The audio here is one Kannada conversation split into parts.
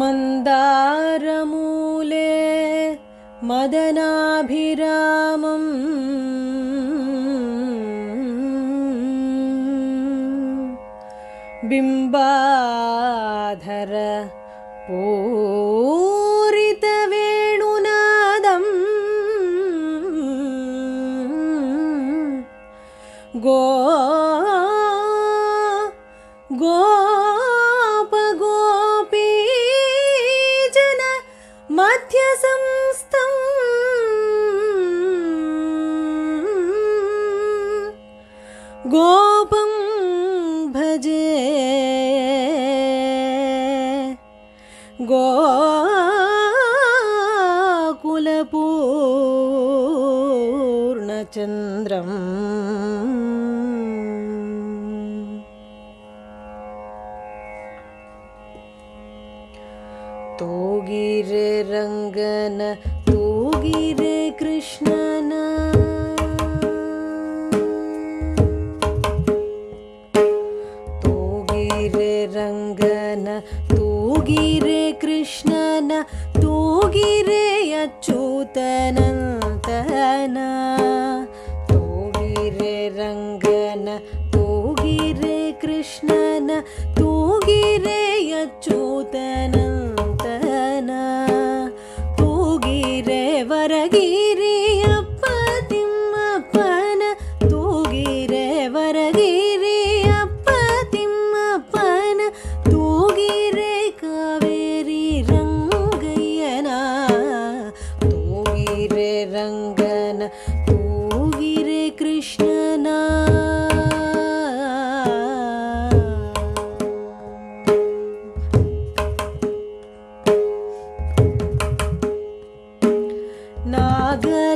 ಮಂದಾರಮೂಲೆ ಮದನಾಭಿರಾಮಂ ಬಿಂಬಾಧರ ಪೂರಿತವೇಣುನಾದಂ ಗೋಪಗೋಪೀಜನ ಮಧ್ಯಸಂಸ್ಥಂ ಗೋಪಂ ಭಜೆ ಗೋಕುಲಪೂರ್ಣಚಂದ್ರಂ ತೂಗಿರೆ ರಂಗನ ತೂಗಿರೆ ಕೃಷ್ಣನ ತೂಗಿರೆ ರಂಗನ ತೂಗಿರೆ ಕೃಷ್ಣನ ತೂಗಿರೆ ಅಚ್ಯುತನಂತನ ತೂಗಿರೆ ರಂಗನ ತೂಗಿರೆ ಕೃಷ್ಣನ ತೂಗಿರೆ ಅಚ್ಯುತನಂತನ ತೂಗಿರೆ ವರಗಿರಿಯಪ್ಪ ತಿಮ್ಮಪ್ಪನ ತೂಗಿರೆ ವರಗಿರಿಯಪ್ಪ ತಿಮ್ಮಪ್ಪನ ತೂಗಿರೆ ಕಾವೇರಿ ರಂಗಯ್ಯನ ತೂಗಿರೆ ರಂಗನ ತೂಗಿರೆ ಕೃಷ್ಣನ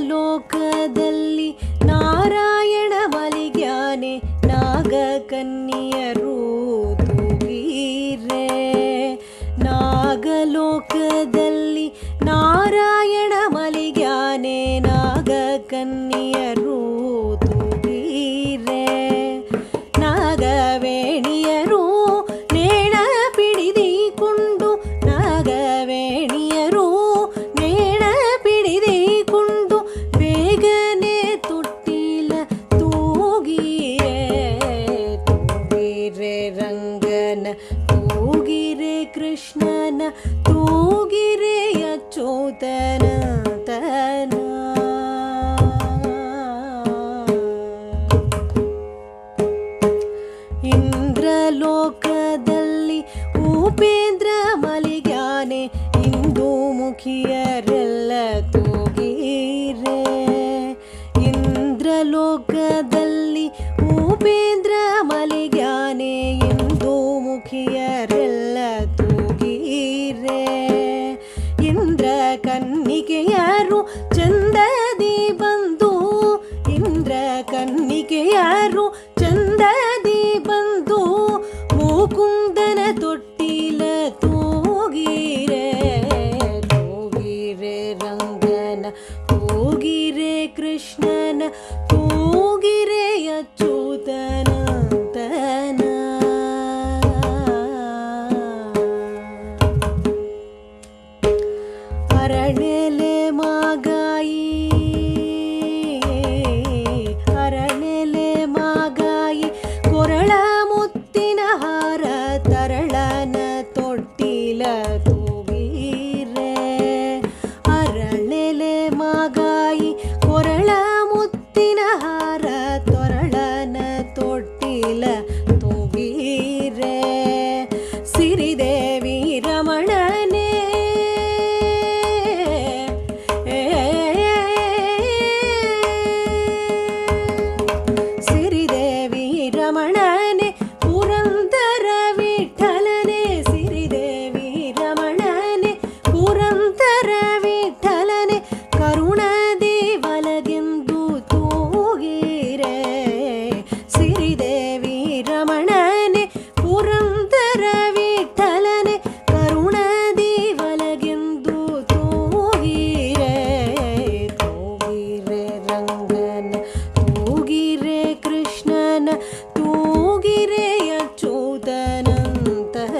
ನಾಗಲೋಕದಲ್ಲಿ ನಾರಾಯಣ ಮಲಿಗ್ಯಾನೆ ನಾಗಕನ್ಯರು ತೂಗಿರೆ ನಾಗಲೋಕದಲ್ಲಿ ನಾರಾಯಣ ಮಲಿಗ್ಯಾನೆ ನಾಗಕನ್ಯರು ತೂಗಿರೆ ನಾಗವೇಣಿಯರು ನೇಣ ಪಿಡಿದಿಕೊಂಡು ನಾಗವೇಣಿಯರು ನೇಣ ಪಿಡಿದಿಕೊಂಡು ಬೇಗನೆ ತೊಟ್ಟಿಲ ತೂಗಿರೆ ತೂಗಿರೆ ರಂಗನ ತೂಗಿರೆ ಕೃಷ್ಣನ ತೂಗಿರೆ ಅಚ್ಯುತನಂತನ ಇಂದ್ರಲೋಕದಲ್ಲಿ ಉಪೇಂದ್ರ ಮಲಿಗ್ಯಾನೆ ಇಂದು ಮುಖಿಯರೆಲ್ಲ ತೂಗಿರೆ ಇಂದ್ರಲೋಕದಲ್ಲಿ ಉಪೇಂದ್ರ ಮಲಿಗ್ಯಾನೆ ಇಂದು ಮುಖಿಯರೆಲ್ಲ ತೂಗಿರೆ ಇಂದ್ರ ಕನ್ನಿಕೆಯರು ಚಂದದಿ ಬಂದು ಇಂದ್ರ ಕನ್ನಿಕೆಯರು ಚಂದದಿ ಬಂದು ಮುಕುಂದನ ತೊಟ್ಟಿಲ ತೂಗಿರೆ ತೂಗಿರೆ ರಂಗನ ತೂಗಿರೆ ಕೃಷ್ಣನ ತೂಗಿರೆ ಅಚ್ಯುತನಂತನ ಅರಳೆಲೆ ಮಾಗಾಯಿ ಅರಳೆಲೆ ಮಾಗಾಯಿ ಕೊರಳ ಮುತ್ತಿನ ಹಾರ ತರಳನ ತೊಟ್ಟಿಲ ತೂಗಿರೆ ಅರಳೆಲೆ ಮಾಗಾಯಿ ಕೊರಳ ಮುತ್ತಿನ ಹಾರ ತೊರಳನ ತೊಟ್ಟಿಲ ತೂಗಿರೆ ಸಿರಿದೇವಿ ರಮಣನೆ ಸಿರಿದೇವಿ ರಮಣನೆ ಪುರಂದರ ವಿಠಲನೆ ಸಿರಿದೇವಿ ರಮಣನೆ ಪುರಂದರ ವಿಠಲನೆ ಕರುಣದಿ ಬಲಗೆಂದು ತೂಗಿರೆ ಸಿರಿದೇವಿ ರಮಣನೆ ಪುರಂದರ ವಿಠಲನೆ ಕರುಣದಿ ಬಲಗೆಂದು ತೂಗಿರೆ ತೂಗಿರೆ ರಂಗನ ತೂಗಿರೆ ಕೃಷ್ಣನ ತೂಗಿರೆ ಅಚ್ಯುತನಂತನ